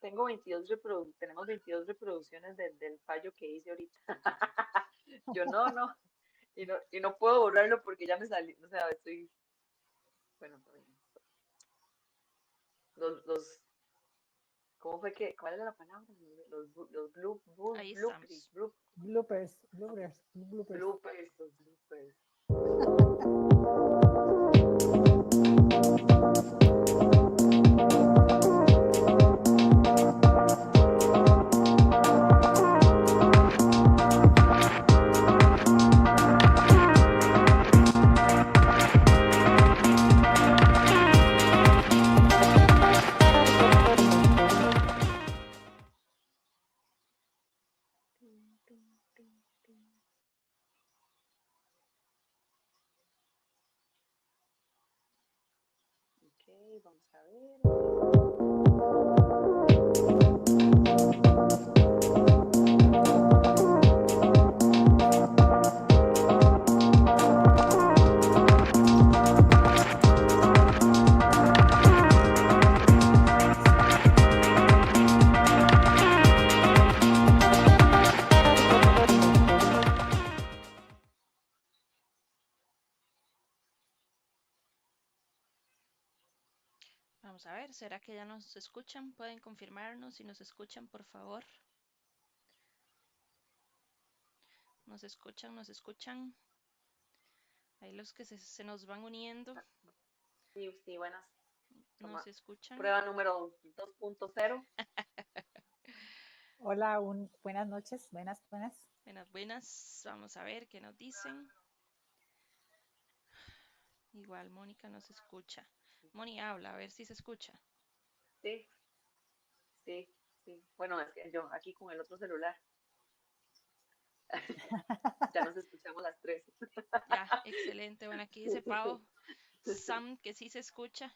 tengo tenemos 22 reproducciones del fallo que hice ahorita. Yo no, y no puedo borrarlo porque ya me salí, o sea, bueno, los, ¿cómo fue cuál era la palabra? Ahí estamos. Bloopers. Bloopers. Ok, vamos a ver. Vamos a ver, ¿será que ya nos escuchan? ¿Pueden confirmarnos si nos escuchan, por favor? ¿Nos escuchan? ¿Nos escuchan? Ahí los que se nos van uniendo. Sí, buenas. ¿Nos escuchan? Prueba número 2.0. Hola, buenas noches, buenas. Buenas. Vamos a ver qué nos dicen. Igual Mónica nos escucha. Moni habla, a ver si se escucha. Sí, sí. Bueno, es que yo aquí con el otro celular. Ya nos escuchamos las tres. Ya, excelente. Bueno, aquí dice Pau Sam que sí se escucha.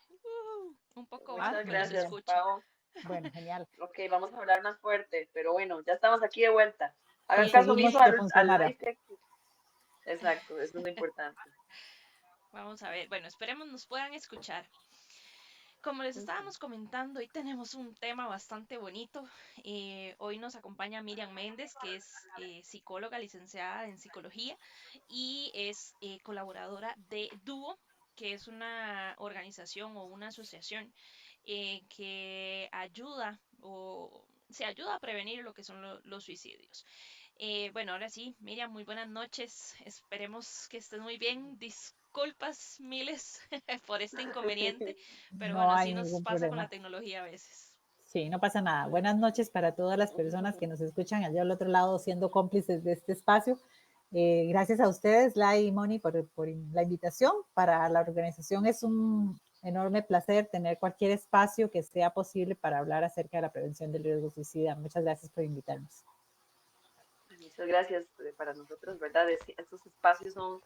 Un poco bajo, Muchas pero se gracias, escucha. Pau. Bueno, genial. Ok, vamos a hablar más fuerte, pero bueno, ya estamos aquí de vuelta. Hagan caso Conseguimos omiso que al funcionara. like. Exacto, eso es lo importante. Vamos a ver, bueno, esperemos nos puedan escuchar. Como les estábamos comentando, hoy tenemos un tema bastante bonito. Hoy nos acompaña Miriam Méndez, que es psicóloga licenciada en psicología y es colaboradora de Dúo, que es una organización o una asociación que ayuda o se ayuda a prevenir lo que son los suicidios. Bueno, ahora sí, Miriam, muy buenas noches. Esperemos que estés muy bien. Disculpas miles por este inconveniente, pero No bueno, hay así nos ningún pasa con la problema. tecnología a veces. Sí, no pasa nada. Buenas noches para todas las personas que nos escuchan allá al otro lado siendo cómplices de este espacio. Gracias a ustedes, Lai y Moni, por la invitación. Para la organización es un enorme placer tener cualquier espacio que sea posible para hablar acerca de la prevención del riesgo suicida. Muchas gracias por invitarnos. Muchas gracias para nosotros, ¿verdad? Estos espacios son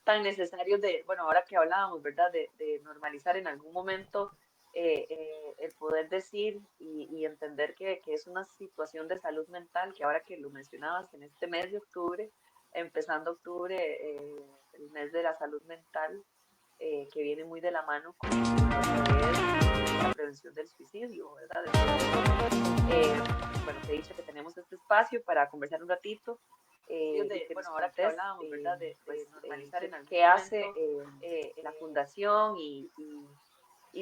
tan necesarios bueno, ahora que hablábamos, ¿verdad? De normalizar en algún momento el poder decir y entender que es una situación de salud mental, que ahora que lo mencionabas en este mes de octubre, empezando octubre, el mes de la salud mental, que viene muy de la mano con lo que es la prevención del suicidio, ¿verdad? Entonces, bueno, te he dicho que tenemos este espacio para conversar un ratito y que nos Ahora que contés, hablábamos, ¿verdad? pues, Normalizar en algún qué hace momento. la fundación y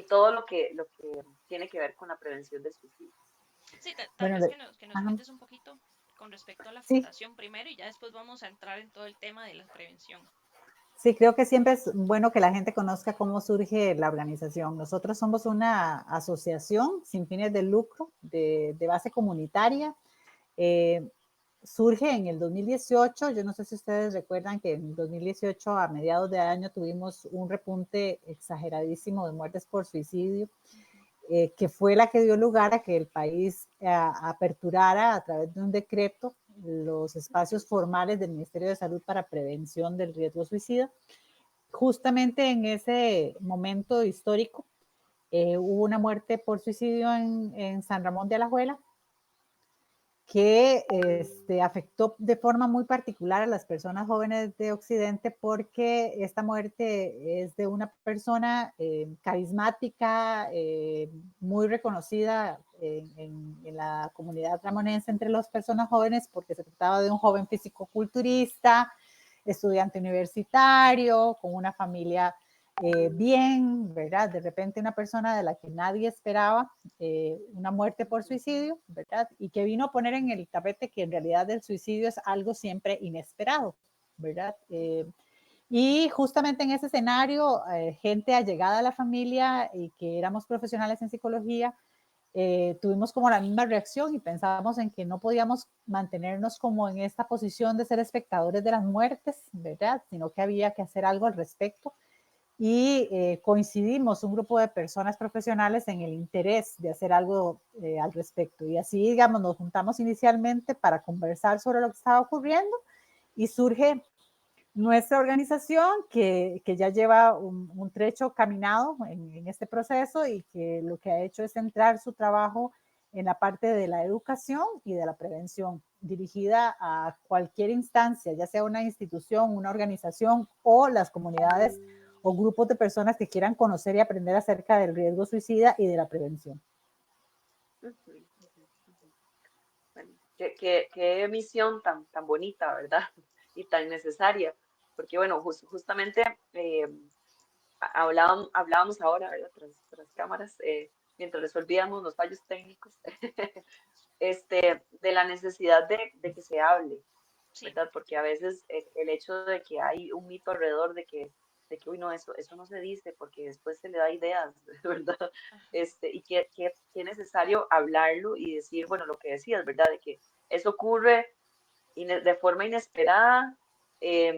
todo lo que tiene que ver con la prevención del suicidio. Sí, tal Bueno, vez que nos ajá, cuentes un poquito con respecto a la sí, fundación primero y ya después vamos a entrar en todo el tema de la prevención. sí, creo que siempre es bueno que la gente conozca cómo surge la organización. Nosotros somos una asociación sin fines de lucro de base comunitaria. Eh, Surge en el 2018. Yo no sé si ustedes recuerdan que en 2018, a mediados de año, tuvimos un repunte exageradísimo de muertes por suicidio, que fue la que dio lugar a que el país aperturara a través de un decreto los espacios formales del Ministerio de Salud para prevención del riesgo suicida. Justamente en ese momento histórico hubo una muerte por suicidio en San Ramón de Alajuela, que afectó de forma muy particular a las personas jóvenes de Occidente, porque esta muerte es de una persona carismática, muy reconocida en la comunidad ramonense entre las personas jóvenes, porque se trataba de un joven fisicoculturista, estudiante universitario, con una familia bien, ¿verdad? De repente una persona de la que nadie esperaba una muerte por suicidio, ¿verdad? Y que vino a poner en el tapete que en realidad el suicidio es algo siempre inesperado, ¿verdad? Y justamente en ese escenario, gente allegada a la familia y que éramos profesionales en psicología, tuvimos como la misma reacción y pensábamos en que no podíamos mantenernos como en esta posición de ser espectadores de las muertes, ¿verdad? Sino que había que hacer algo al respecto. Y coincidimos un grupo de personas profesionales en el interés de hacer algo al respecto. Y así, digamos, nos juntamos inicialmente para conversar sobre lo que estaba ocurriendo y surge nuestra organización que ya lleva un trecho caminado en este proceso y que lo que ha hecho es centrar su trabajo en la parte de la educación y de la prevención, dirigida a cualquier instancia, ya sea una institución, una organización o las comunidades o grupos de personas que quieran conocer y aprender acerca del riesgo suicida y de la prevención. Bueno, qué misión tan bonita, ¿verdad? Y tan necesaria, porque bueno, justamente hablábamos ahora, ¿verdad? Tras cámaras, mientras resolvíamos los fallos técnicos, de la necesidad de que se hable, Sí. ¿verdad? Porque a veces el hecho de que hay un mito alrededor de que uy, no, eso no se dice porque después se le da ideas, ¿verdad? Y que es necesario hablarlo y decir, bueno, lo que decías, ¿verdad? De que eso ocurre de forma inesperada.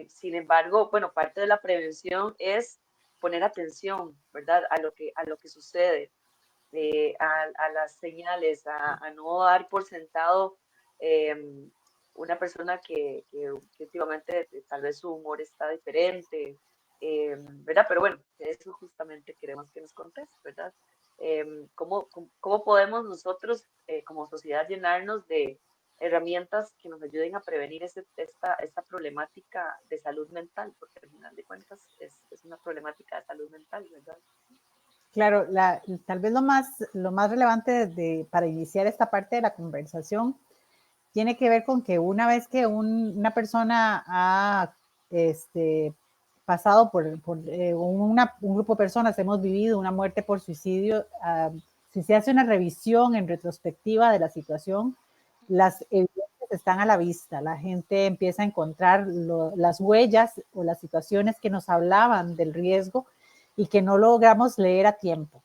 Sin embargo, bueno, parte de la prevención es poner atención, ¿verdad? A lo que sucede, a las señales, a no dar por sentado una persona que últimamente tal vez su humor está diferente, ¿verdad? Pero bueno, eso justamente queremos que nos contes, ¿verdad? ¿Cómo podemos nosotros como sociedad llenarnos de herramientas que nos ayuden a prevenir esta problemática de salud mental? Porque al final de cuentas es una problemática de salud mental, ¿verdad? Claro, tal vez lo más relevante para iniciar esta parte de la conversación tiene que ver con que una vez que una persona ha pasado por un grupo de personas, hemos vivido una muerte por suicidio, si se hace una revisión en retrospectiva de la situación, las evidencias están a la vista. La gente empieza a encontrar las huellas o las situaciones que nos hablaban del riesgo y que no logramos leer a tiempo,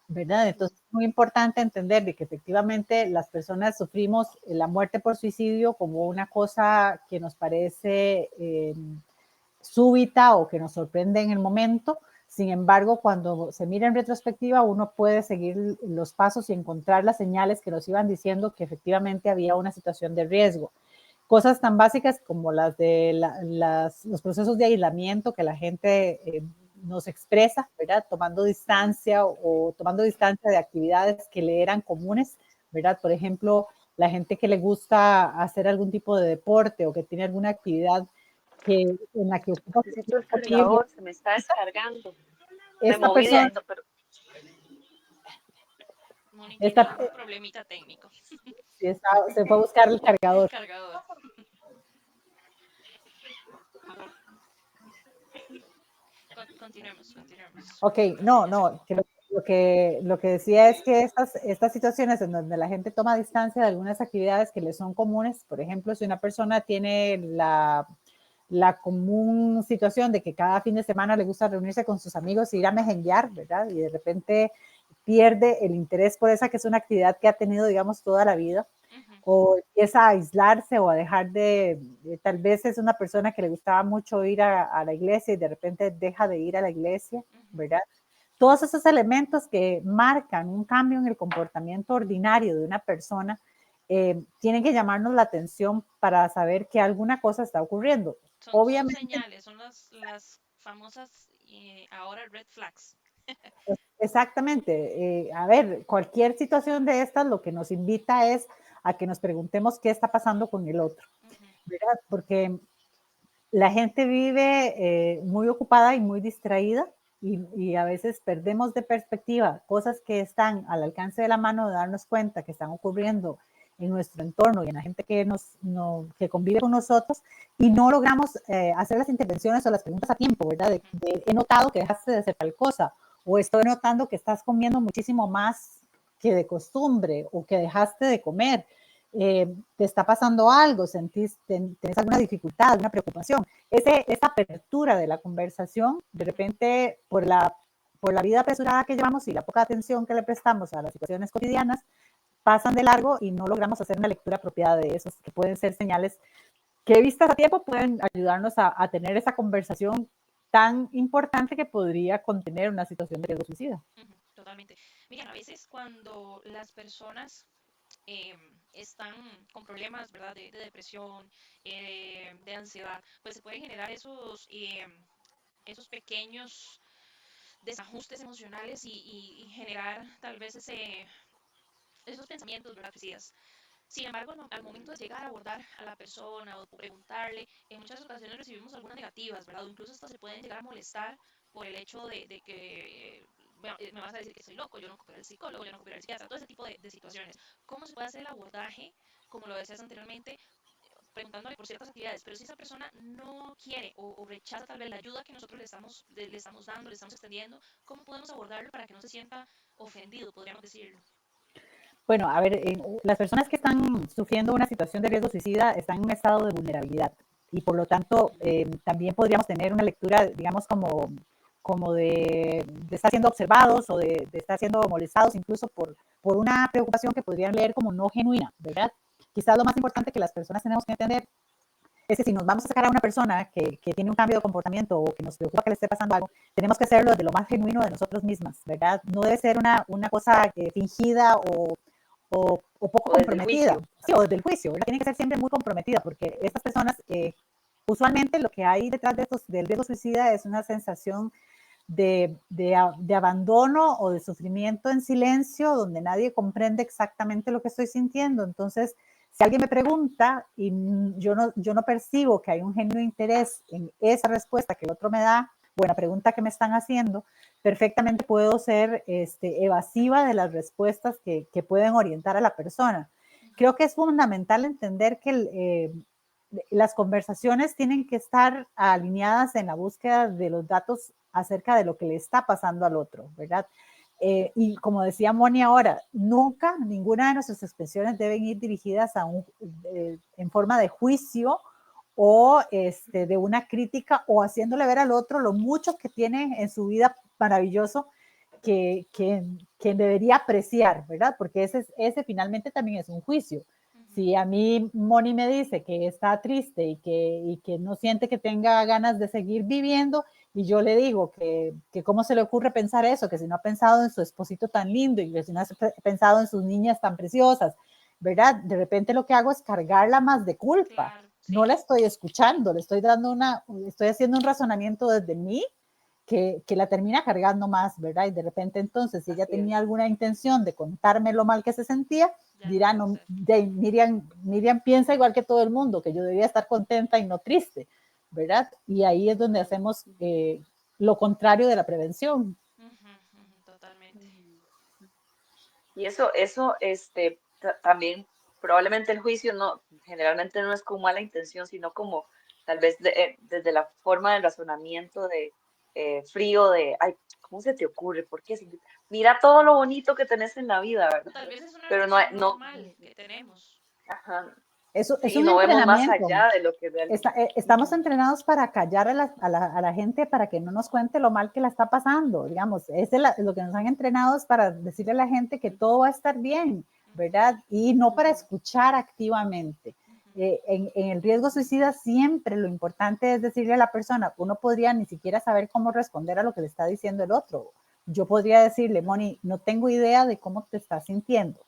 ¿verdad? Entonces es muy importante entender de que efectivamente las personas sufrimos la muerte por suicidio como una cosa que nos parece súbita o que nos sorprende en el momento. Sin embargo, cuando se mira en retrospectiva, uno puede seguir los pasos y encontrar las señales que nos iban diciendo que efectivamente había una situación de riesgo. Cosas tan básicas como las de los procesos de aislamiento que la gente nos expresa, ¿verdad? Tomando distancia o tomando distancia de actividades que le eran comunes, ¿verdad? Por ejemplo, la gente que le gusta hacer algún tipo de deporte o que tiene alguna actividad en la que ocupa Necesito el cargador, se me está descargando. Me esta moví de persona, ahí, no, pero Moni tiene esta, un problemita técnico. se fue a buscar el El cargador. cargador. Continuemos. Ok, no, que lo que decía es que estas situaciones en donde la gente toma distancia de algunas actividades que le son comunes, por ejemplo, si una persona tiene la común situación de que cada fin de semana le gusta reunirse con sus amigos e ir a mejenguear, ¿verdad? Y de repente pierde el interés por esa que es una actividad que ha tenido, digamos, toda la vida, o empieza a aislarse o a dejar tal vez es una persona que le gustaba mucho ir a la iglesia y de repente deja de ir a la iglesia, ¿verdad? Todos esos elementos que marcan un cambio en el comportamiento ordinario de una persona tienen que llamarnos la atención para saber que alguna cosa está ocurriendo. Son señales, son las famosas ahora red flags. Exactamente. A ver, cualquier situación de estas lo que nos invita es a que nos preguntemos qué está pasando con el otro, ¿verdad? Porque la gente vive muy ocupada y muy distraída, y a veces perdemos de perspectiva cosas que están al alcance de la mano, de darnos cuenta que están ocurriendo en nuestro entorno y en la gente que convive con nosotros, y no logramos hacer las intervenciones o las preguntas a tiempo, ¿verdad? He notado que dejaste de hacer tal cosa, o estoy notando que estás comiendo muchísimo más que de costumbre, o que dejaste de comer. ¿Te está pasando algo? ¿Tenés alguna dificultad, alguna preocupación? Esa apertura de la conversación, de repente, por la vida apresurada que llevamos y la poca atención que le prestamos a las situaciones cotidianas, pasan de largo y no logramos hacer una lectura apropiada de esos, que pueden ser señales que vistas a tiempo pueden ayudarnos a tener esa conversación tan importante que podría contener una situación de riesgo suicida. Totalmente. Miren, a veces cuando las personas están con problemas, ¿verdad? De depresión, de ansiedad, pues se pueden generar esos pequeños desajustes emocionales y generar tal vez esos pensamientos, ¿verdad? Suicidas. Sin embargo, al momento de llegar a abordar a la persona o preguntarle, en muchas ocasiones recibimos algunas negativas, ¿verdad? O incluso hasta se pueden llegar a molestar por el hecho de que me vas a decir que soy loco, yo no coopero al psicólogo, yo no coopero al psiquiatra, todo ese tipo de situaciones. ¿Cómo se puede hacer el abordaje, como lo decías anteriormente, preguntándole por ciertas actividades? Pero si esa persona no quiere o rechaza tal vez la ayuda que nosotros le estamos dando, le estamos extendiendo, ¿cómo podemos abordarlo para que no se sienta ofendido, podríamos decirlo? Bueno, a ver, las personas que están sufriendo una situación de riesgo suicida están en un estado de vulnerabilidad, y por lo tanto también podríamos tener una lectura, digamos, como de estar siendo observados, o de estar siendo molestados incluso por una preocupación que podrían leer como no genuina, ¿verdad? Quizás lo más importante que las personas tenemos que entender es que si nos vamos a sacar a una persona que tiene un cambio de comportamiento, o que nos preocupa que le esté pasando algo, tenemos que hacerlo de lo más genuino de nosotros mismas, ¿verdad? No debe ser una cosa fingida o poco comprometida. Sí, o del juicio, ¿verdad? Tiene que ser siempre muy comprometida, porque estas personas, usualmente lo que hay detrás del riesgo suicida es una sensación de abandono o de sufrimiento en silencio, donde nadie comprende exactamente lo que estoy sintiendo. Entonces, si alguien me pregunta y yo no percibo que hay un genuino interés en esa respuesta que el otro me da, buena pregunta que me están haciendo, perfectamente puedo ser evasiva de las respuestas que pueden orientar a la persona. Creo que es fundamental entender que las conversaciones tienen que estar alineadas en la búsqueda de los datos acerca de lo que le está pasando al otro, ¿verdad? Y como decía Moni ahora, nunca ninguna de nuestras expresiones deben ir dirigidas en forma de juicio, o de una crítica, o haciéndole ver al otro lo mucho que tiene en su vida maravilloso que debería apreciar, ¿verdad? Porque ese finalmente también es un juicio. Si a mí Moni me dice que está triste y que no siente que tenga ganas de seguir viviendo, y yo le digo que cómo se le ocurre pensar eso, que si no ha pensado en su esposito tan lindo, y que si no ha pensado en sus niñas tan preciosas, ¿verdad? De repente lo que hago es cargarla más de culpa. Claro, sí. No la estoy escuchando, estoy haciendo un razonamiento desde mí que la termina cargando más, ¿verdad? Y de repente entonces, si ella tenía alguna intención de contarme lo mal que se sentía, dirá, no, Miriam piensa igual que todo el mundo, que yo debía estar contenta y no triste, ¿verdad? Y ahí es donde hacemos lo contrario de la prevención. Totalmente. Y eso también, probablemente el juicio generalmente no es con mala intención, sino como tal vez desde la forma del razonamiento frío ay, ¿cómo se te ocurre? ¿Por qué? Mira todo lo bonito que tenés en la vida, ¿verdad? Tal vez es una Pero reacción normal que tenemos. Ajá. Es Sí, un no vemos más entrenamiento. allá de lo que realmente... Estamos entrenados para callar a la gente, para que no nos cuente lo mal que la está pasando, digamos. Lo que nos han entrenado es para decirle a la gente que todo va a estar bien, ¿verdad? Y no para escuchar activamente. En el riesgo suicida siempre lo importante es decirle a la persona, uno podría ni siquiera saber cómo responder a lo que le está diciendo el otro. Yo podría decirle, Moni, no tengo idea de cómo te estás sintiendo,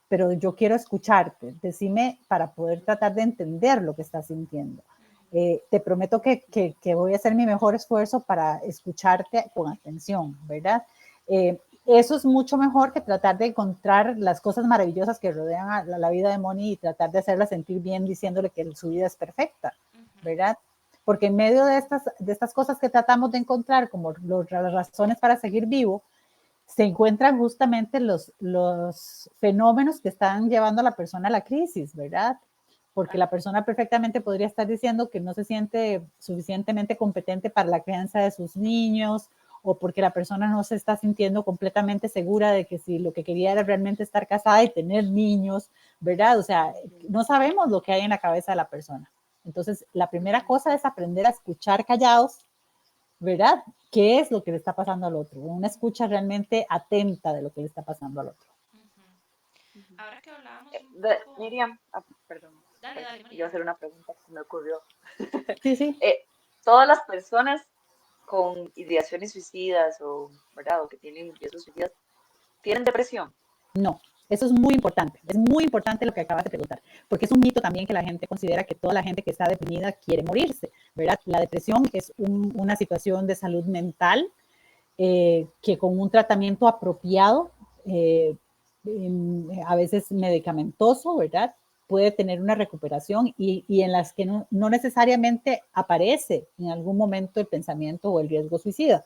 pero yo quiero escucharte, decime para poder tratar de entender lo que estás sintiendo. Te prometo que voy a hacer mi mejor esfuerzo para escucharte con atención, ¿verdad? Eso es mucho mejor que tratar de encontrar las cosas maravillosas que rodean a la vida de Moni y tratar de hacerla sentir bien diciéndole que su vida es perfecta, ¿verdad? porque en medio de estas cosas que tratamos de encontrar como las razones para seguir vivo, se encuentran justamente los fenómenos que están llevando a la persona a la crisis, ¿verdad? Porque la persona perfectamente podría estar diciendo que no se siente suficientemente competente para la crianza de sus niños, o porque la persona no se está sintiendo completamente segura de que si lo que quería era realmente estar casada y tener niños, ¿verdad? O sea, no sabemos lo que hay en la cabeza de la persona. Entonces, la primera cosa es aprender a escuchar callados, ¿verdad? ¿Qué es lo que le está pasando al otro? Una escucha realmente atenta de lo que le está pasando al otro. Ahora que hablábamos un poco... Miriam, perdón, Dale, iba a María. hacer una pregunta que me ocurrió. Sí, sí. Todas las personas con ideaciones suicidas o, ¿verdad? O que tienen riesgos suicidas, ¿tienen depresión? No, eso es muy importante. Es muy importante lo que acabas de preguntar, porque es un mito también que la gente considera que toda la gente que está deprimida quiere morirse, ¿verdad? La depresión es una situación de salud mental que con un tratamiento apropiado, a veces medicamentoso, ¿verdad? Puede tener una recuperación y en las que no necesariamente aparece en algún momento el pensamiento o el riesgo suicida.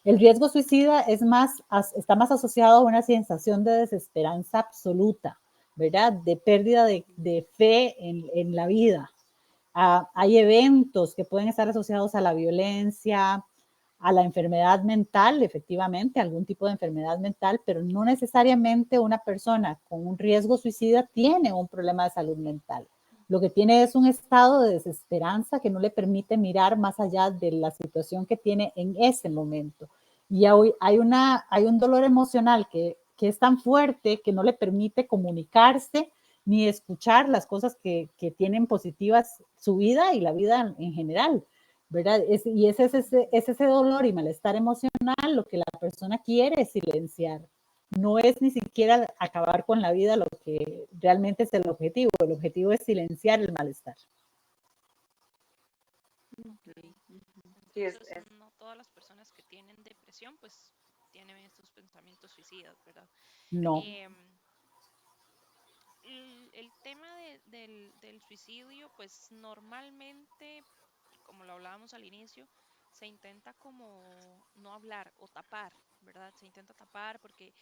El riesgo suicida está más asociado a una sensación de desesperanza absoluta, ¿verdad? De pérdida de fe en la vida. Hay eventos que pueden estar asociados a la violencia, a la enfermedad mental, efectivamente, algún tipo de enfermedad mental, pero no necesariamente una persona con un riesgo suicida tiene un problema de salud mental. Lo que tiene es un estado de desesperanza que no le permite mirar más allá de la situación que tiene en ese momento. Y hay un dolor emocional que es tan fuerte que no le permite comunicarse ni escuchar las cosas que tienen positivas su vida y la vida en general, ¿verdad? Y es ese dolor y malestar emocional lo que la persona quiere silenciar. No es ni siquiera acabar con la vida lo que realmente es el objetivo. El objetivo es silenciar el malestar. Entonces, no todas las personas que tienen depresión, pues, tienen estos pensamientos suicidas, ¿verdad? No. El tema del suicidio, pues, normalmente, como lo hablábamos al inicio, se intenta como no hablar o tapar, ¿verdad? Se intenta tapar porque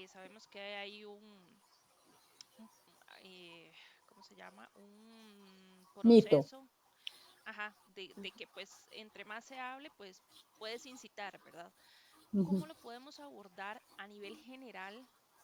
sabemos que hay un, ¿cómo se llama? Un Mito. proceso, ajá, de que pues entre más se hable, pues puedes incitar, ¿verdad? ¿Cómo lo podemos abordar a nivel general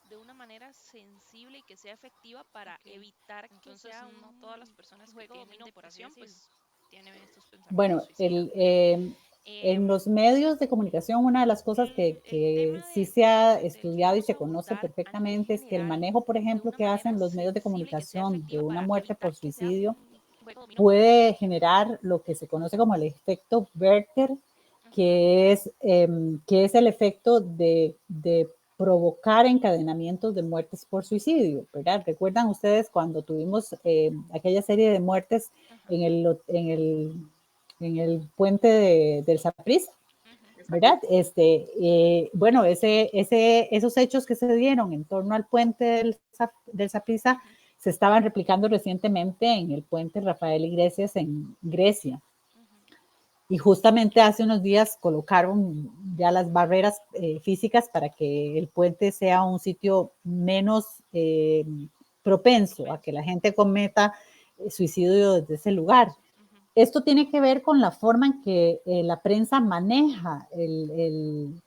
de una manera sensible y que sea efectiva para evitar que Entonces, sea no todas las un personas que juego tienen dominó, por así depresión, decirlo? pues tienen estos pensamientos Bueno, suicidas, ¿verdad? en los medios de comunicación, una de las cosas El que tema sí se ha del estudiado y cómo se conoce abordar a nivel perfectamente es que el general manejo, por de ejemplo, una que hacen manera los medios de sensible y que sea comunicación de efectiva una para muerte por evitar que sea suicidio un juego dominó. puede generar lo que se conoce como el efecto Werther, que es el efecto de provocar encadenamientos de muertes por suicidio, ¿verdad? ¿Recuerdan ustedes cuando tuvimos aquella serie de muertes en el puente del Saprissa? ¿Verdad? Bueno, esos hechos que se dieron en torno al puente del Saprissa se estaban replicando recientemente en el puente Rafael Iglesias en Grecia. Y justamente hace unos días colocaron ya las barreras físicas para que el puente sea un sitio menos propenso a que la gente cometa suicidio desde ese lugar. Esto tiene que ver con la forma en que la prensa maneja el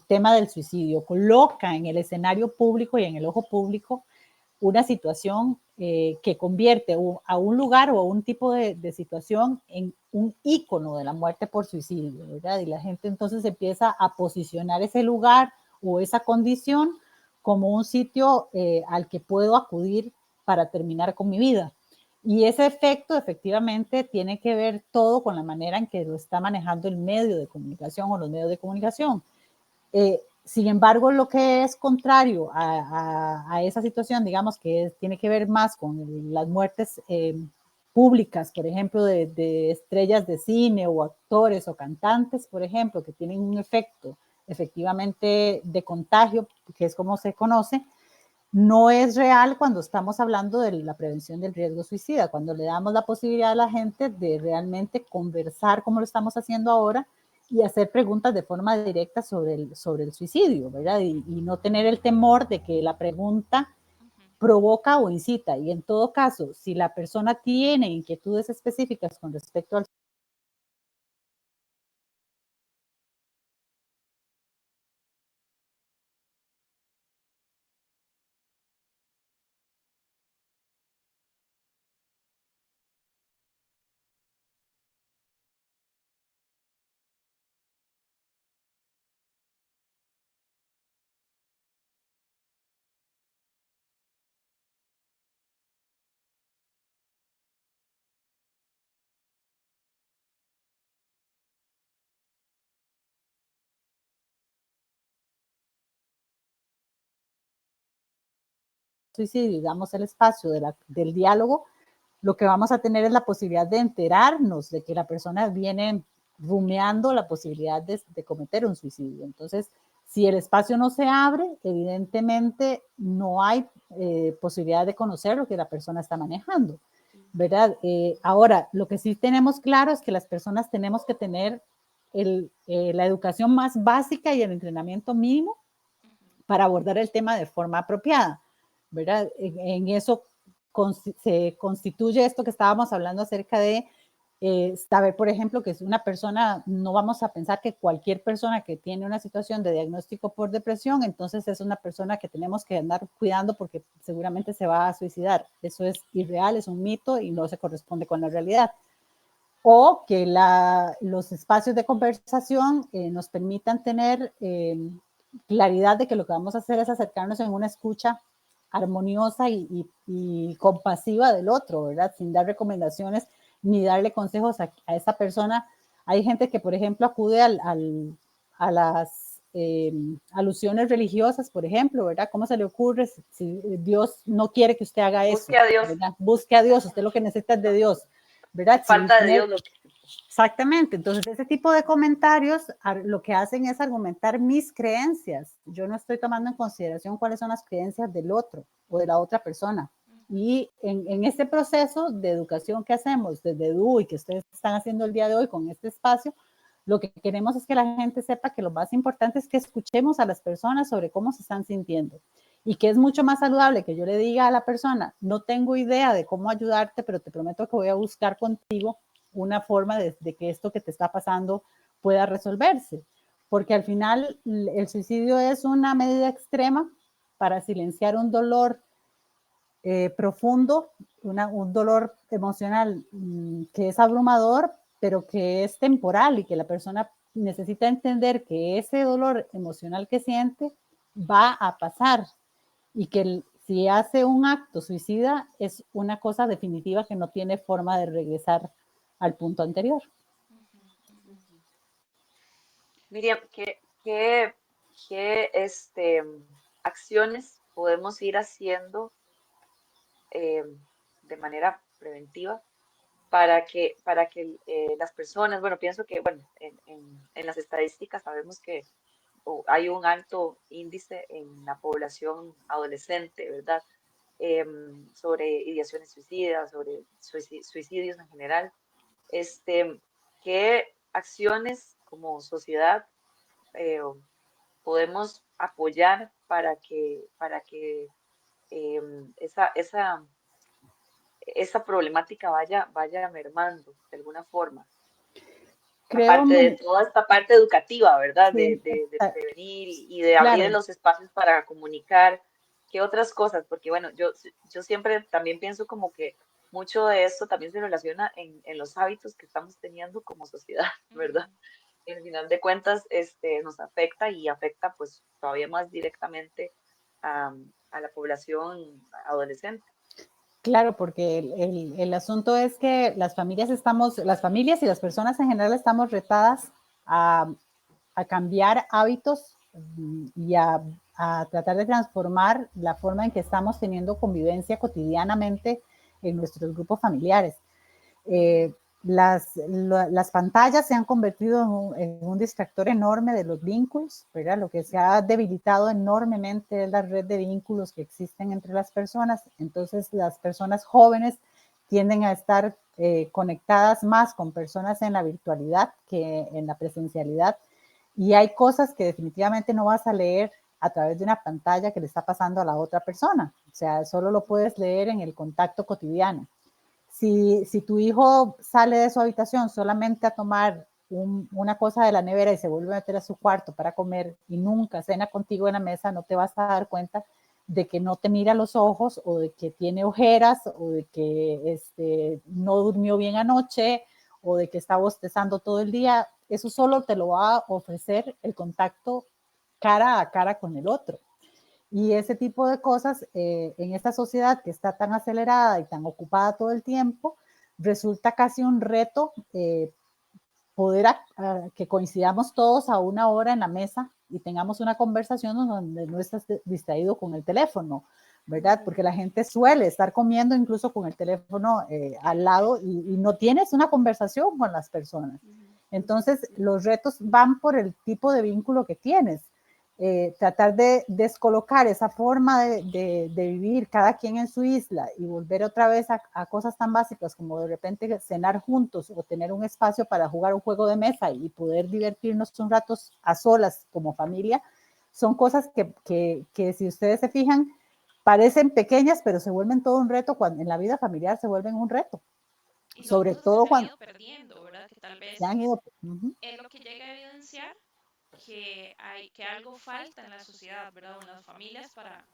tema del suicidio, coloca en el escenario público y en el ojo público una situación que convierte a un lugar o a un tipo de situación en un ícono de la muerte por suicidio, ¿verdad? Y la gente entonces empieza a posicionar ese lugar o esa condición como un sitio al que puedo acudir para terminar con mi vida. Y ese efecto efectivamente tiene que ver todo con la manera en que lo está manejando el medio de comunicación o los medios de comunicación. Sin embargo, lo que es contrario a esa situación, digamos que tiene que ver más con las muertes públicas, por ejemplo, de estrellas de cine o actores o cantantes, por ejemplo, que tienen un efecto efectivamente de contagio, que es como se conoce, no es real cuando estamos hablando de la prevención del riesgo suicida, cuando le damos la posibilidad a la gente de realmente conversar como lo estamos haciendo ahora y hacer preguntas de forma directa sobre el suicidio, ¿verdad? Y no tener el temor de que la pregunta provoca o incita. Y en todo caso, si la persona tiene inquietudes específicas con respecto al suicidio y damos el espacio del diálogo, lo que vamos a tener es la posibilidad de enterarnos de que la persona viene rumiando la posibilidad de cometer un suicidio. Entonces, si el espacio no se abre, evidentemente no hay posibilidad de conocer lo que la persona está manejando, ¿verdad? Ahora, lo que sí tenemos claro es que las personas tenemos que tener la educación más básica y el entrenamiento mínimo para abordar el tema de forma apropiada, ¿verdad? En eso se constituye esto que estábamos hablando acerca de saber, por ejemplo, que es una persona, no vamos a pensar que cualquier persona que tiene una situación de diagnóstico por depresión, entonces es una persona que tenemos que andar cuidando porque seguramente se va a suicidar. Eso es irreal, es un mito y no se corresponde con la realidad. O que los espacios de conversación nos permitan tener claridad de que lo que vamos a hacer es acercarnos en una escucha armoniosa y compasiva del otro, ¿verdad? Sin dar recomendaciones ni darle consejos a esa persona. Hay gente que, por ejemplo, acude a las alusiones religiosas, por ejemplo, ¿verdad? ¿Cómo se le ocurre si Dios no quiere que usted haga eso? Busque a Dios. ¿Verdad? Busque a Dios, usted lo que necesita es de Dios, ¿verdad? Falta de Dios lo que... Exactamente, entonces ese tipo de comentarios lo que hacen es argumentar mis creencias. Yo no estoy tomando en consideración cuáles son las creencias del otro o de la otra persona. Y en este proceso de educación que hacemos desde EDU y que ustedes están haciendo el día de hoy con este espacio, lo que queremos es que la gente sepa que lo más importante es que escuchemos a las personas sobre cómo se están sintiendo y que es mucho más saludable que yo le diga a la persona, no tengo idea de cómo ayudarte, pero te prometo que voy a buscar contigo una forma de que esto que te está pasando pueda resolverse. Porque al final el suicidio es una medida extrema para silenciar un dolor profundo, un dolor emocional que es abrumador, pero que es temporal y que la persona necesita entender que ese dolor emocional que siente va a pasar y que si hace un acto suicida es una cosa definitiva que no tiene forma de regresar al punto anterior. Miriam, ¿qué acciones podemos ir haciendo de manera preventiva para que las personas, bueno, pienso que, bueno, en las estadísticas sabemos que hay un alto índice en la población adolescente, ¿verdad? Sobre ideaciones suicidas, sobre suicidios en general. ¿Qué acciones como sociedad podemos apoyar para que esa problemática vaya mermando de alguna forma? Creo, Aparte de toda esta parte educativa, ¿verdad? sí, De prevenir y de abrir claro. los espacios para comunicar. ¿Qué otras cosas? Porque bueno, yo siempre también pienso como que mucho de esto también se relaciona en los hábitos que estamos teniendo como sociedad, ¿verdad? Y al final de cuentas, nos afecta y afecta pues todavía más directamente a la población adolescente. Claro, porque el asunto es que las familias y las personas en general estamos retadas a cambiar hábitos y a tratar de transformar la forma en que estamos teniendo convivencia cotidianamente en nuestros grupos familiares. Las pantallas se han convertido en un distractor enorme de los vínculos, ¿verdad? Lo que se ha debilitado enormemente es la red de vínculos que existen entre las personas. Entonces, las personas jóvenes tienden a estar conectadas más con personas en la virtualidad que en la presencialidad. Y hay cosas que definitivamente no vas a leer a través de una pantalla que le está pasando a la otra persona. O sea, solo lo puedes leer en el contacto cotidiano. Si tu hijo sale de su habitación solamente a tomar una cosa de la nevera y se vuelve a meter a su cuarto para comer y nunca cena contigo en la mesa, no te vas a dar cuenta de que no te mira a los ojos o de que tiene ojeras o de que no durmió bien anoche o de que está bostezando todo el día. Eso solo te lo va a ofrecer el contacto cara a cara con el otro. Y ese tipo de cosas en esta sociedad que está tan acelerada y tan ocupada todo el tiempo, resulta casi un reto poder que coincidamos todos a una hora en la mesa y tengamos una conversación donde no estás distraído con el teléfono, ¿verdad? Porque la gente suele estar comiendo incluso con el teléfono al lado y no tienes una conversación con las personas. Entonces, los retos van por el tipo de vínculo que tienes. Tratar de descolocar esa forma de vivir cada quien en su isla y volver otra vez a cosas tan básicas como de repente cenar juntos o tener un espacio para jugar un juego de mesa y poder divertirnos un rato a solas como familia, son cosas que si ustedes se fijan, parecen pequeñas, pero se vuelven todo un reto cuando en la vida familiar se vuelven un reto. Y son Sobre cosas que todo se han cuando ido perdiendo, ¿verdad? Que tal se vez han ido. es lo que llega a evidenciar que algo falta en la sociedad, ¿verdad? O en las familias para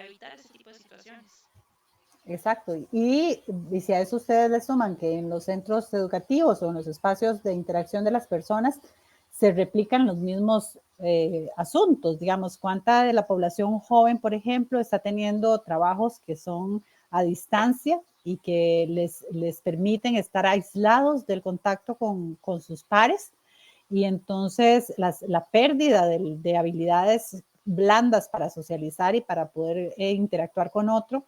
evitar ese tipo de situaciones. Exacto. Y si a eso ustedes le suman que en los centros educativos o en los espacios de interacción de las personas se replican los mismos asuntos, digamos, cuánta de la población joven, por ejemplo, está teniendo trabajos que son a distancia y que les permiten estar aislados del contacto con sus pares. Y entonces la pérdida de habilidades blandas para socializar y para poder interactuar con otro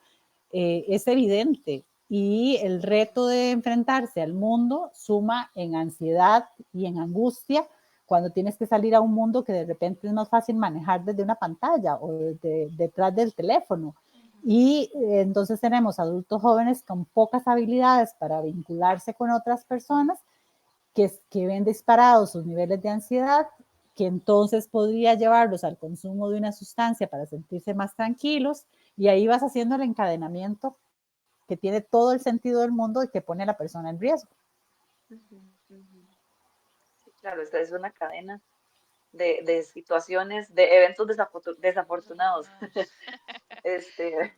es evidente. Y el reto de enfrentarse al mundo suma en ansiedad y en angustia cuando tienes que salir a un mundo que de repente es más fácil manejar desde una pantalla o detrás del teléfono. Y entonces tenemos adultos jóvenes con pocas habilidades para vincularse con otras personas que ven disparados sus niveles de ansiedad, que entonces podría llevarlos al consumo de una sustancia para sentirse más tranquilos, y ahí vas haciendo el encadenamiento que tiene todo el sentido del mundo y que pone a la persona en riesgo. Sí, claro, esta es una cadena de situaciones, de eventos desafortunados. Desafortunados. Este,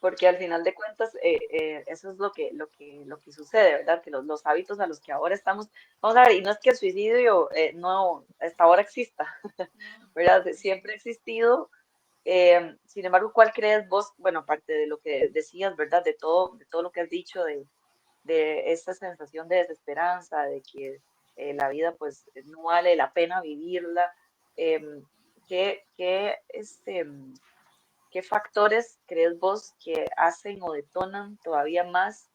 porque al final de cuentas eso es lo que sucede, ¿verdad? Que los hábitos a los que ahora estamos, vamos a ver, y no es que el suicidio no hasta ahora exista, No. ¿verdad? Siempre ha existido. Sin embargo, ¿cuál crees vos? Bueno, aparte de lo que decías, ¿verdad? De todo lo que has dicho, de esta sensación de desesperanza, de que la vida pues no vale la pena vivirla. em, ¿qué factores crees vos que hacen o detonan todavía más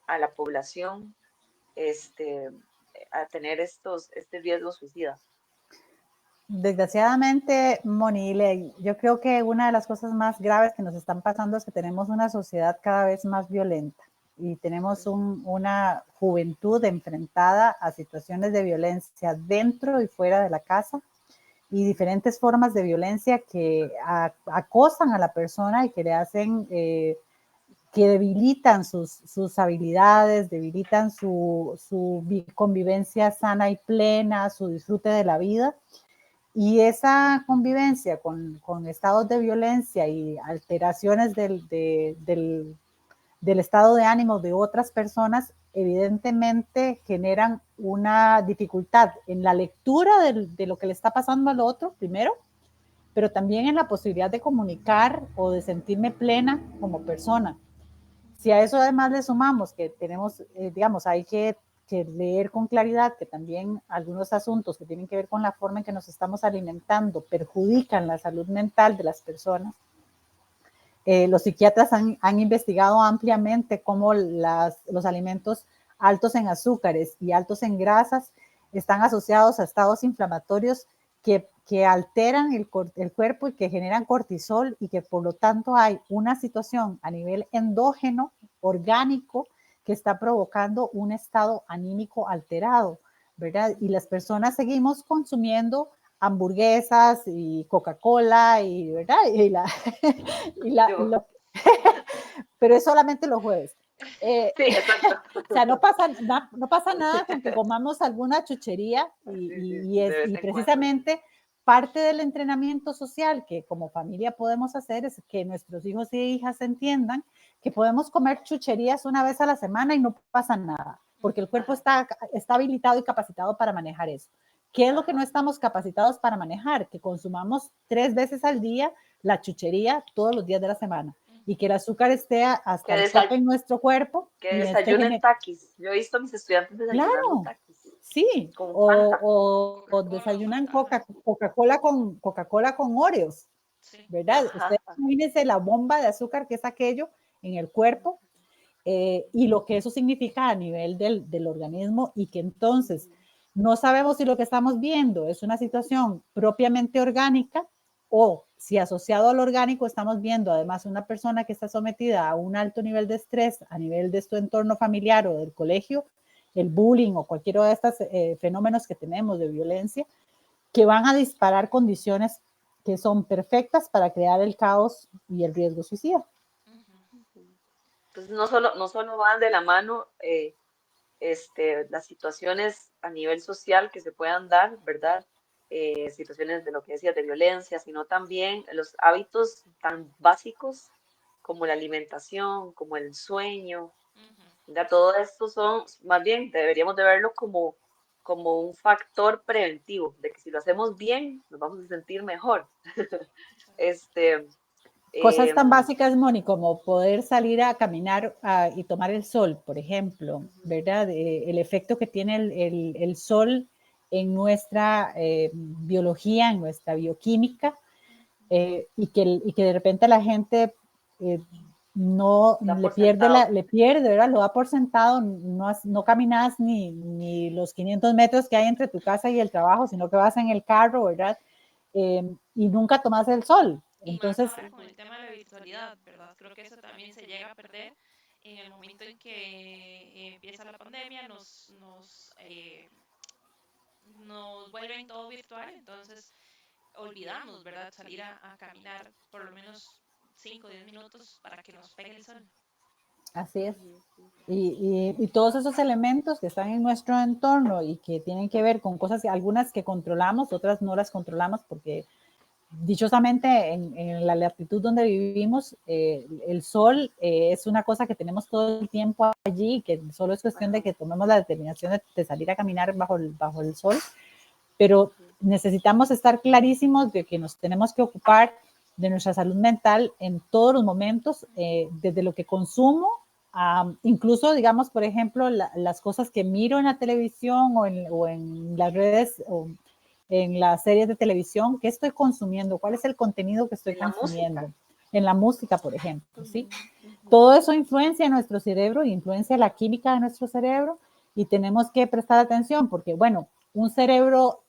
a la población este, a tener este riesgo suicida? Desgraciadamente, Monile, yo creo que una de las cosas más graves que nos están pasando es que tenemos una sociedad cada vez más violenta y tenemos una juventud enfrentada a situaciones de violencia dentro y fuera de la casa y diferentes formas de violencia que acosan a la persona y que le hacen, que debilitan sus habilidades, debilitan su convivencia sana y plena, su disfrute de la vida. Y esa convivencia con estados de violencia y alteraciones del estado de ánimo de otras personas, evidentemente generan una dificultad en la lectura de lo que le está pasando al otro, primero, pero también en la posibilidad de comunicar o de sentirme plena como persona. Si a eso además le sumamos que tenemos, digamos, hay que leer con claridad que también algunos asuntos que tienen que ver con la forma en que nos estamos alimentando perjudican la salud mental de las personas. Los psiquiatras han investigado ampliamente cómo los alimentos altos en azúcares y altos en grasas están asociados a estados inflamatorios que alteran el cuerpo y que generan cortisol y que por lo tanto hay una situación a nivel endógeno, orgánico, que está provocando un estado anímico alterado, ¿verdad? Y las personas seguimos consumiendo hamburguesas y Coca-Cola y, ¿verdad? Pero es solamente los jueves. Sí, exacto. O sea, no pasa nada con que comamos alguna chuchería y precisamente parte del entrenamiento social que como familia podemos hacer es que nuestros hijos y hijas entiendan que podemos comer chucherías una vez a la semana y no pasa nada, porque el cuerpo está habilitado y capacitado para manejar eso. ¿Qué es lo que no estamos capacitados para manejar? Que consumamos 3 veces al día la chuchería todos los días de la semana y que el azúcar esté hasta el tope en nuestro cuerpo. Que desayunen taquis. Yo he visto a mis estudiantes desayunando taquis. Sí, o desayunan Coca-Cola con Oreos, ¿verdad? Ustedes imagínense la bomba de azúcar que es aquello en el cuerpo y lo que eso significa a nivel del organismo y que entonces no sabemos si lo que estamos viendo es una situación propiamente orgánica o si asociado al orgánico estamos viendo además una persona que está sometida a un alto nivel de estrés a nivel de su entorno familiar o del colegio, el bullying o cualquiera de estos fenómenos que tenemos de violencia, que van a disparar condiciones que son perfectas para crear el caos y el riesgo suicida. Entonces no solo van de la mano las situaciones a nivel social que se puedan dar, ¿verdad? Situaciones de lo que decías de violencia, sino también los hábitos tan básicos como la alimentación, como el sueño, ¿verdad? Todo esto son, más bien, deberíamos de verlo como un factor preventivo, de que si lo hacemos bien, nos vamos a sentir mejor. Cosas tan básicas, Moni, como poder salir a caminar y tomar el sol, por ejemplo, ¿verdad? El efecto que tiene el sol en nuestra biología, en nuestra bioquímica, y que de repente la gente no le pierde, ¿verdad? Lo da por sentado, no caminas ni los 500 metros que hay entre tu casa y el trabajo, sino que vas en el carro, ¿verdad? Y nunca tomas el sol. Entonces, más ahora con el tema de la virtualidad, ¿verdad? Creo que eso también se llega a perder en el momento en que empieza la pandemia, nos vuelven todo virtual, entonces olvidamos, ¿verdad? Salir a caminar por lo menos 5 o 10 minutos para que nos pegue el sol. Así es. Y todos esos elementos que están en nuestro entorno y que tienen que ver con cosas, algunas que controlamos, otras no las controlamos porque dichosamente en la latitud donde vivimos, el sol es una cosa que tenemos todo el tiempo allí, que solo es cuestión de que tomemos la determinación de salir a caminar bajo el sol, pero necesitamos estar clarísimos de que nos tenemos que ocupar de nuestra salud mental en todos los momentos, desde lo que consumo, incluso, digamos, por ejemplo, las cosas que miro en la televisión o en las redes o en las series de televisión, ¿qué estoy consumiendo? ¿Cuál es el contenido que estoy consumiendo? En la música, por ejemplo, ¿sí? Todo eso influencia en nuestro cerebro, influencia la química de nuestro cerebro y tenemos que prestar atención porque, bueno, un cerebro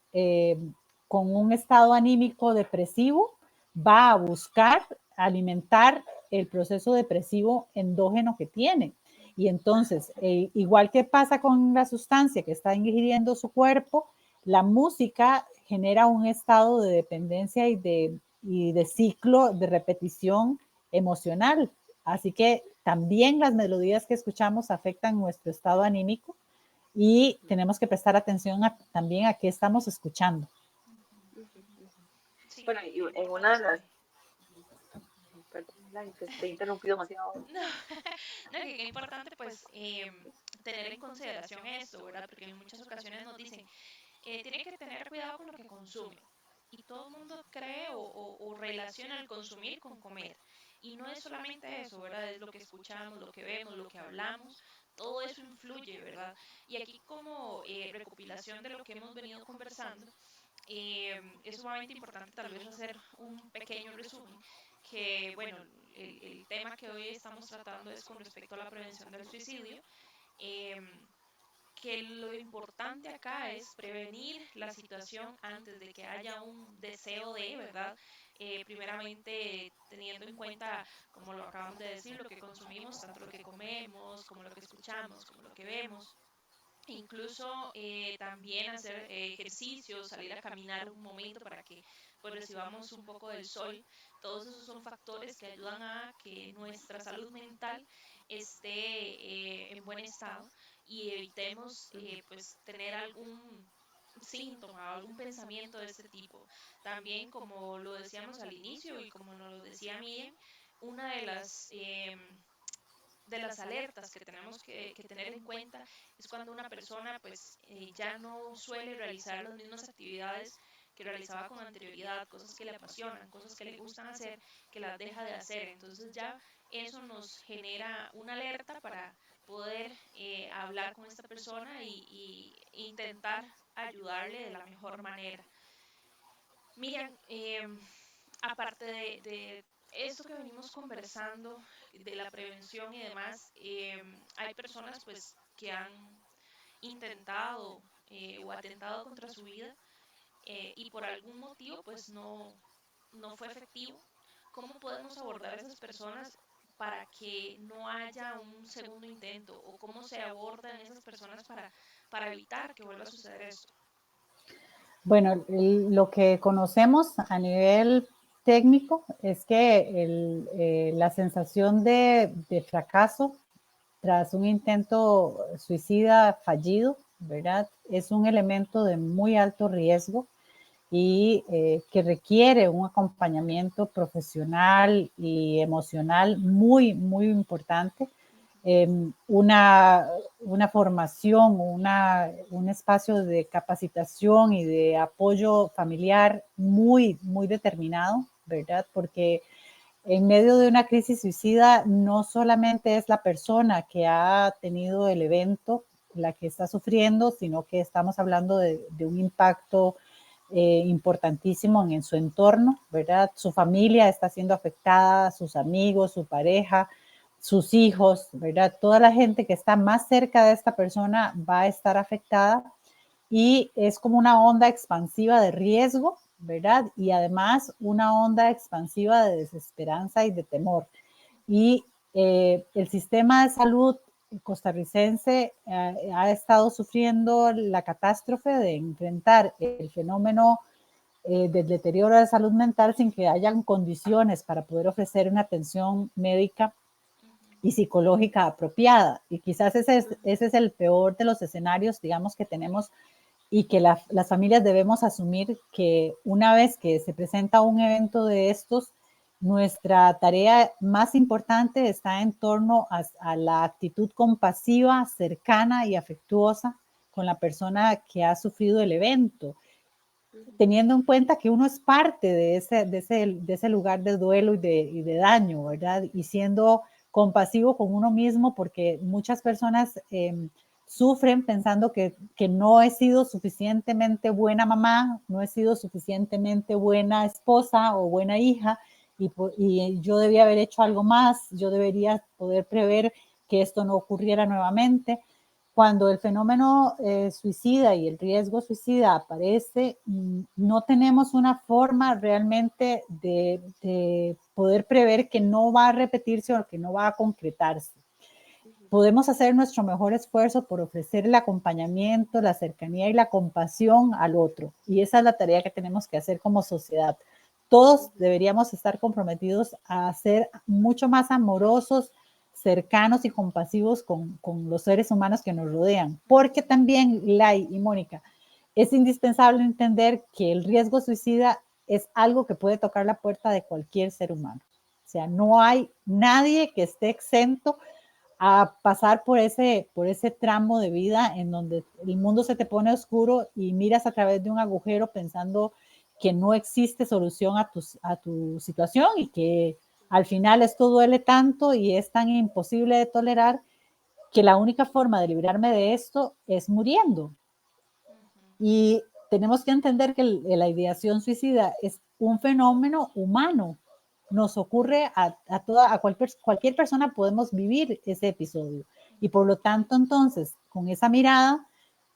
con un estado anímico depresivo va a buscar alimentar el proceso depresivo endógeno que tiene. Y entonces, igual que pasa con la sustancia que está ingiriendo su cuerpo, la música genera un estado de dependencia y de ciclo de repetición emocional. Así que también las melodías que escuchamos afectan nuestro estado anímico y tenemos que prestar atención también a qué estamos escuchando. Sí, bueno, y en una de las... Perdón, te he interrumpido demasiado. No, que es importante pues tener en consideración esto, ¿verdad? Porque en muchas ocasiones nos dicen, tiene que tener cuidado con lo que consume. Y todo el mundo cree o relaciona el consumir con comer. Y no es solamente eso, ¿verdad? Es lo que escuchamos, lo que vemos, lo que hablamos. Todo eso influye, ¿verdad? Y aquí como recopilación de lo que hemos venido conversando, es sumamente importante tal vez hacer un pequeño resumen, que bueno, el tema que hoy estamos tratando es con respecto a la prevención del suicidio. que lo importante acá es prevenir la situación antes de que haya un deseo de, ¿verdad? Primeramente teniendo en cuenta, como lo acabamos de decir, lo que consumimos, tanto lo que comemos, como lo que escuchamos, como lo que vemos. Incluso también hacer ejercicio, salir a caminar un momento para que pues recibamos un poco del sol. Todos esos son factores que ayudan a que nuestra salud mental esté en buen estado y evitemos pues tener algún síntoma, algún pensamiento de este tipo. También, como lo decíamos al inicio y como nos lo decía Miriam, una de las alertas que tenemos que tener en cuenta es cuando una persona pues ya no suele realizar las mismas actividades que realizaba con anterioridad, cosas que le apasionan, cosas que le gustan hacer, que las deja de hacer. Entonces ya eso nos genera una alerta para poder hablar con esta persona y intentar ayudarle de la mejor manera. Miriam, aparte de esto que venimos conversando, de la prevención y demás, hay personas pues que han intentado o atentado contra su vida y por algún motivo pues no fue efectivo. ¿Cómo podemos abordar a esas personas para que no haya un segundo intento? ¿O cómo se abordan esas personas para evitar que vuelva a suceder esto? Bueno, lo que conocemos a nivel técnico es que la sensación de fracaso tras un intento suicida fallido, ¿verdad? Es un elemento de muy alto riesgo y que requiere un acompañamiento profesional y emocional muy, muy importante. Eh, una, una formación, un espacio de capacitación y de apoyo familiar muy, muy determinado, ¿verdad? Porque en medio de una crisis suicida no solamente es la persona que ha tenido el evento la que está sufriendo, sino que estamos hablando de un impacto importantísimo en su entorno, ¿verdad? Su familia está siendo afectada, sus amigos, su pareja, sus hijos, ¿verdad? Toda la gente que está más cerca de esta persona va a estar afectada y es como una onda expansiva de riesgo, ¿verdad? Y además una onda expansiva de desesperanza y de temor. Y el sistema de salud costarricense ha estado sufriendo la catástrofe de enfrentar el fenómeno del deterioro de salud mental sin que hayan condiciones para poder ofrecer una atención médica y psicológica apropiada. Y quizás ese es el peor de los escenarios, digamos, que tenemos y que las familias debemos asumir que una vez que se presenta un evento de estos, nuestra tarea más importante está en torno a la actitud compasiva, cercana y afectuosa con la persona que ha sufrido el evento, teniendo en cuenta que uno es parte de ese lugar de duelo y de daño, ¿verdad? Y siendo compasivo con uno mismo, porque muchas personas sufren pensando que no he sido suficientemente buena mamá, no he sido suficientemente buena esposa o buena hija, y yo debía haber hecho algo más, yo debería poder prever que esto no ocurriera nuevamente. Cuando el fenómeno suicida y el riesgo suicida aparece, no tenemos una forma realmente de poder prever que no va a repetirse o que no va a concretarse. Podemos hacer nuestro mejor esfuerzo por ofrecer el acompañamiento, la cercanía y la compasión al otro. Y esa es la tarea que tenemos que hacer como sociedad. Todos deberíamos estar comprometidos a ser mucho más amorosos, cercanos y compasivos con los seres humanos que nos rodean. Porque también, Lai y Mónica, es indispensable entender que el riesgo suicida es algo que puede tocar la puerta de cualquier ser humano. O sea, no hay nadie que esté exento a pasar por ese tramo de vida en donde el mundo se te pone oscuro y miras a través de un agujero pensando que no existe solución a tu situación y que al final esto duele tanto y es tan imposible de tolerar que la única forma de librarme de esto es muriendo. Y tenemos que entender que la ideación suicida es un fenómeno humano. Nos ocurre a cualquier persona podemos vivir ese episodio. Y por lo tanto, entonces, con esa mirada,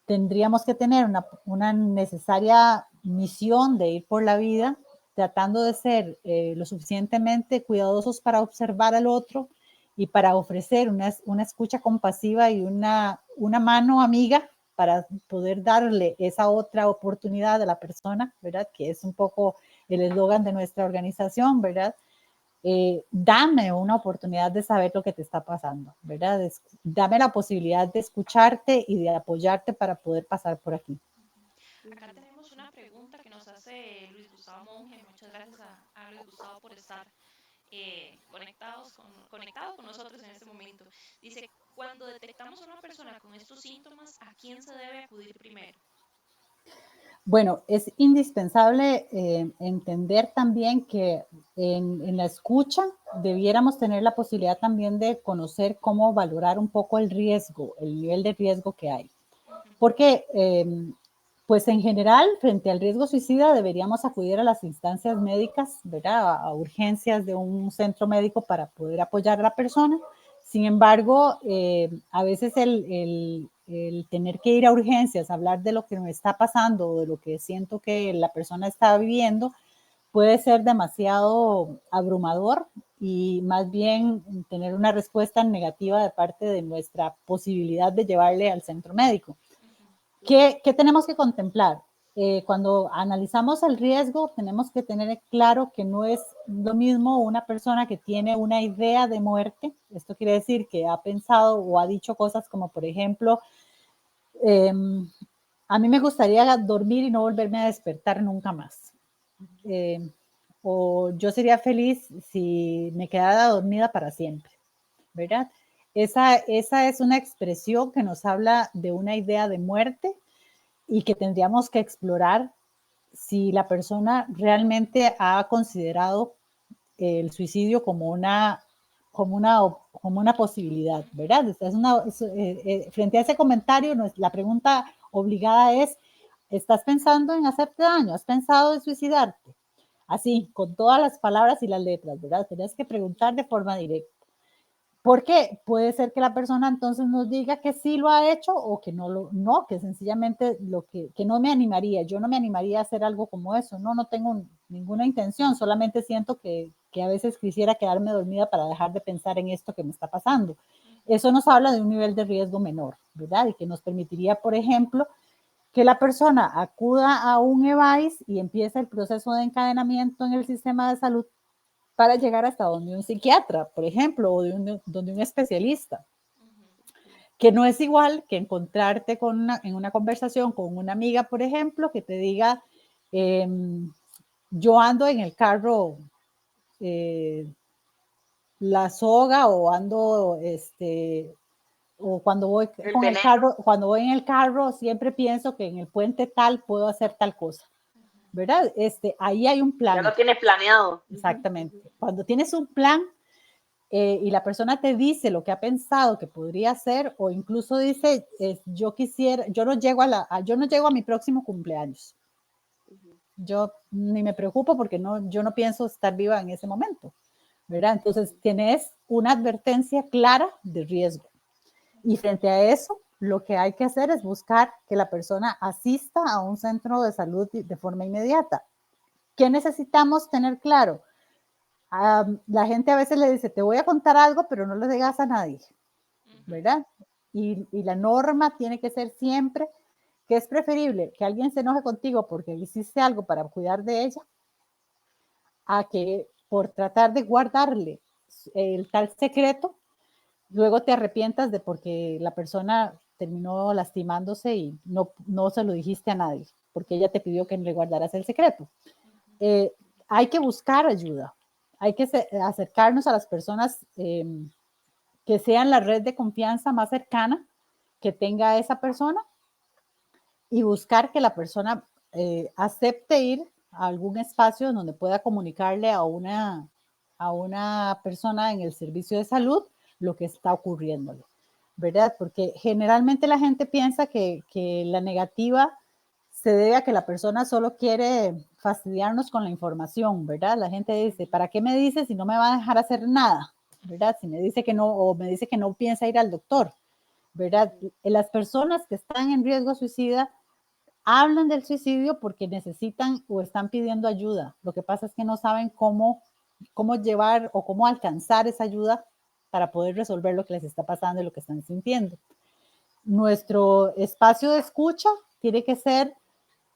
tendríamos que tener una necesaria misión de ir por la vida tratando de ser lo suficientemente cuidadosos para observar al otro y para ofrecer una escucha compasiva y una mano amiga para poder darle esa otra oportunidad a la persona, ¿verdad? Que es un poco el eslogan de nuestra organización, ¿verdad? Dame una oportunidad de saber lo que te está pasando, ¿verdad? Dame la posibilidad de escucharte y de apoyarte para poder pasar por aquí. Acá tenemos una pregunta que nos hace Luis Gustavo Monge. Muchas gracias a Luis Gustavo por estar conectado con nosotros en este momento. Dice, cuando detectamos a una persona con estos síntomas, ¿a quién se debe acudir primero? Bueno, es indispensable entender también que en la escucha debiéramos tener la posibilidad también de conocer cómo valorar un poco el riesgo, el nivel de riesgo que hay. Porque, pues en general, frente al riesgo suicida, deberíamos acudir a las instancias médicas, ¿verdad? A urgencias de un centro médico para poder apoyar a la persona. Sin embargo, a veces el tener que ir a urgencias, hablar de lo que me está pasando o de lo que siento que la persona está viviendo, puede ser demasiado abrumador y más bien tener una respuesta negativa de parte de nuestra posibilidad de llevarle al centro médico. ¿Qué tenemos que contemplar? Cuando analizamos el riesgo, tenemos que tener claro que no es lo mismo una persona que tiene una idea de muerte. Esto quiere decir que ha pensado o ha dicho cosas como, por ejemplo, a mí me gustaría dormir y no volverme a despertar nunca más. O yo sería feliz si me quedara dormida para siempre, ¿verdad? Esa es una expresión que nos habla de una idea de muerte y que tendríamos que explorar si la persona realmente ha considerado el suicidio como una posibilidad, ¿verdad? Frente a ese comentario, la pregunta obligada es, ¿estás pensando en hacerte daño? ¿Has pensado en suicidarte? Así, con todas las palabras y las letras, ¿verdad? Tienes que preguntar de forma directa. Porque puede ser que la persona entonces nos diga que sí lo ha hecho o que no, que sencillamente que no me animaría. Yo no me animaría a hacer algo como eso. No tengo ninguna intención, solamente siento que a veces quisiera quedarme dormida para dejar de pensar en esto que me está pasando. Eso nos habla de un nivel de riesgo menor, ¿verdad? Y que nos permitiría, por ejemplo, que la persona acuda a un EVAIS y empiece el proceso de encadenamiento en el sistema de salud para llegar hasta donde un psiquiatra, por ejemplo, o donde un especialista. Que no es igual que encontrarte en una conversación con una amiga, por ejemplo, que te diga, yo ando en el carro la soga o ando, o cuando voy con el carro, cuando voy en el carro, siempre pienso que en el puente tal puedo hacer tal cosa. ¿Verdad? Ahí hay un plan. Ya lo tienes planeado. Exactamente. Cuando tienes un plan y la persona te dice lo que ha pensado que podría hacer o incluso dice, yo no llego a mi próximo cumpleaños. Yo ni me preocupo porque yo no pienso estar viva en ese momento, ¿verdad? Entonces tienes una advertencia clara de riesgo. Y frente a eso, lo que hay que hacer es buscar que la persona asista a un centro de salud de forma inmediata. ¿Qué necesitamos tener claro? La gente a veces le dice, te voy a contar algo, pero no le digas a nadie, ¿verdad? Y la norma tiene que ser siempre que es preferible que alguien se enoje contigo porque hiciste algo para cuidar de ella, a que por tratar de guardarle el tal secreto, luego te arrepientas de porque la persona terminó lastimándose y no se lo dijiste a nadie, porque ella te pidió que le guardaras el secreto. Hay que buscar ayuda, hay que acercarnos a las personas que sean la red de confianza más cercana que tenga esa persona y buscar que la persona acepte ir a algún espacio donde pueda comunicarle a una persona en el servicio de salud lo que está ocurriéndole, ¿verdad? Porque generalmente la gente piensa que la negativa se debe a que la persona solo quiere fastidiarnos con la información, ¿verdad? La gente dice, ¿para qué me dice si no me va a dejar hacer nada? ¿Verdad? Si me dice que no, o me dice que no piensa ir al doctor, ¿verdad? Las personas que están en riesgo suicida hablan del suicidio porque necesitan o están pidiendo ayuda. Lo que pasa es que no saben cómo llevar o cómo alcanzar esa ayuda para poder resolver lo que les está pasando y lo que están sintiendo. Nuestro espacio de escucha tiene que ser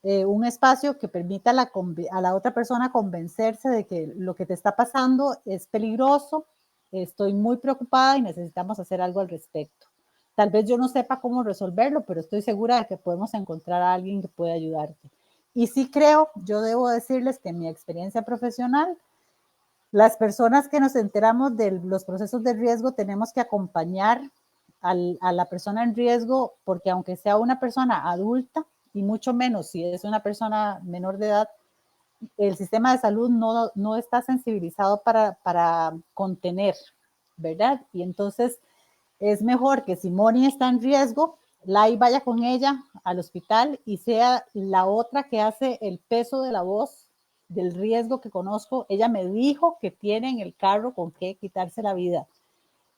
un espacio que permita a la otra persona convencerse de que lo que te está pasando es peligroso, estoy muy preocupada y necesitamos hacer algo al respecto. Tal vez yo no sepa cómo resolverlo, pero estoy segura de que podemos encontrar a alguien que pueda ayudarte. Y sí creo, yo debo decirles que en mi experiencia profesional, las personas que nos enteramos de los procesos de riesgo tenemos que acompañar a la persona en riesgo, porque aunque sea una persona adulta, y mucho menos si es una persona menor de edad, el sistema de salud no está sensibilizado para contener, ¿verdad? Y entonces es mejor que si Moni está en riesgo, Lai vaya con ella al hospital y sea la otra que hace el peso de la voz del riesgo que conozco. Ella me dijo que tiene en el carro con qué quitarse la vida.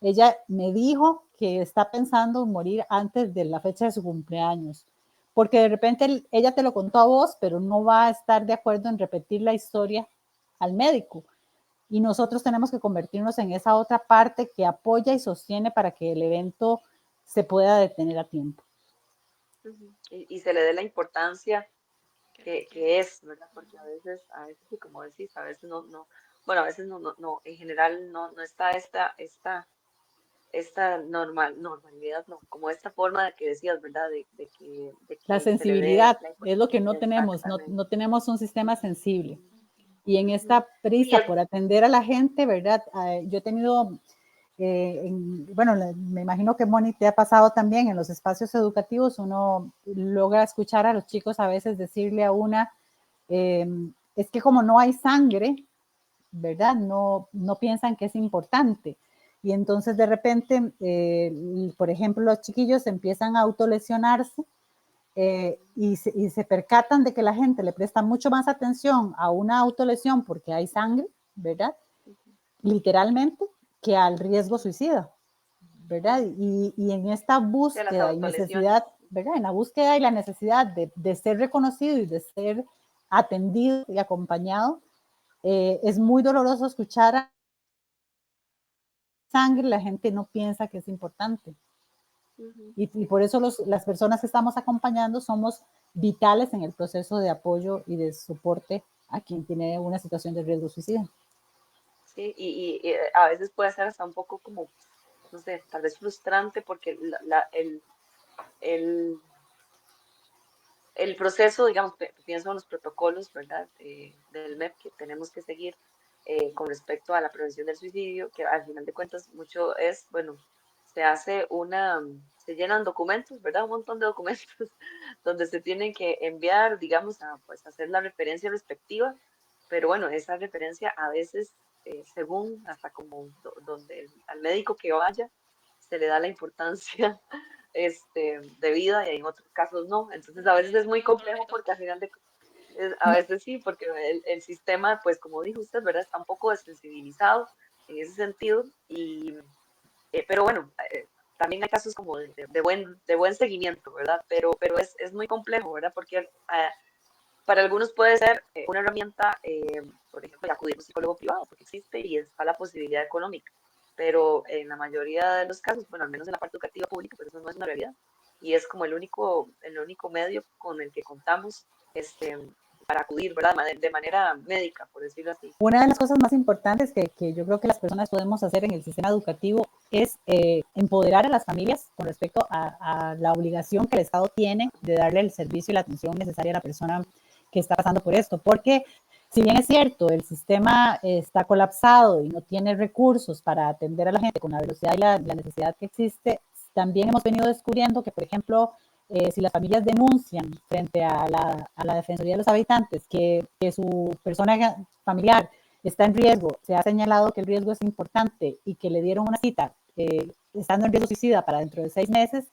Ella me dijo que está pensando en morir antes de la fecha de su cumpleaños, porque de repente ella te lo contó a vos, pero no va a estar de acuerdo en repetir la historia al médico. Y nosotros tenemos que convertirnos en esa otra parte que apoya y sostiene para que el evento se pueda detener a tiempo. Y se le dé la importancia que es, ¿verdad? Porque a veces, sí, como decís, a veces bueno, a veces no, en general no está esta normalidad, no, como esta forma de que decías, ¿verdad? De que la se le dé sensibilidad la es lo que no tenemos, exactamente. no tenemos un sistema sensible. Y en esta Sí, prisa por atender a la gente, ¿verdad? Yo he tenido, bueno, me imagino que Moni te ha pasado también en los espacios educativos, uno logra escuchar a los chicos a veces decirle a una, es que como no hay sangre, ¿verdad? No piensan que es importante. Y entonces de repente, por ejemplo, los chiquillos empiezan a autolesionarse y se percatan de que la gente le presta mucho más atención a una autolesión porque hay sangre, ¿verdad? Literalmente, que al riesgo suicida, ¿verdad? Y en esta de las búsqueda y autolesiones. necesidad, ¿verdad? En la búsqueda y la necesidad de ser reconocido y de ser atendido y acompañado, es muy doloroso escuchar a sangre, la gente no piensa que es importante. Y por eso las personas que estamos acompañando somos vitales en el proceso de apoyo y de soporte a quien tiene una situación de riesgo suicida. Sí, y a veces puede ser hasta un poco como, no sé, tal vez frustrante porque el, el proceso, digamos, pienso en los protocolos, ¿verdad? Del MEP que tenemos que seguir con respecto a la prevención del suicidio, que al final de cuentas mucho es, bueno, se llenan documentos, ¿verdad? Un montón de documentos donde se tienen que enviar, digamos, a pues, hacer la referencia respectiva, pero bueno, esa referencia a veces, según hasta como donde al médico que vaya, se le da la importancia de vida y en otros casos no. Entonces a veces es muy complejo porque al final a veces sí, porque el sistema, pues como dijo usted, ¿verdad? Está un poco desensibilizado en ese sentido, pero bueno, también hay casos como de buen seguimiento, ¿verdad? Pero es muy complejo, ¿verdad? Porque para algunos puede ser una herramienta, por ejemplo, acudir a un psicólogo privado, porque existe y está la posibilidad económica. Pero en la mayoría de los casos, bueno, al menos en la parte educativa pública, pues eso no es una realidad. Y es como el único medio con el que contamos para acudir, ¿verdad? De manera médica, por decirlo así. Una de las cosas más importantes que yo creo que las personas podemos hacer en el sistema educativo es empoderar a las familias con respecto a la obligación que el Estado tiene de darle el servicio y la atención necesaria a la persona que está pasando por esto. Porque si bien es cierto, el sistema está colapsado y no tiene recursos para atender a la gente con la velocidad y la necesidad que existe, también hemos venido descubriendo que, por ejemplo, si las familias denuncian frente a la Defensoría de los Habitantes que su persona familiar está en riesgo, se ha señalado que el riesgo es importante y que le dieron una cita estando en riesgo suicida para dentro de 6 meses,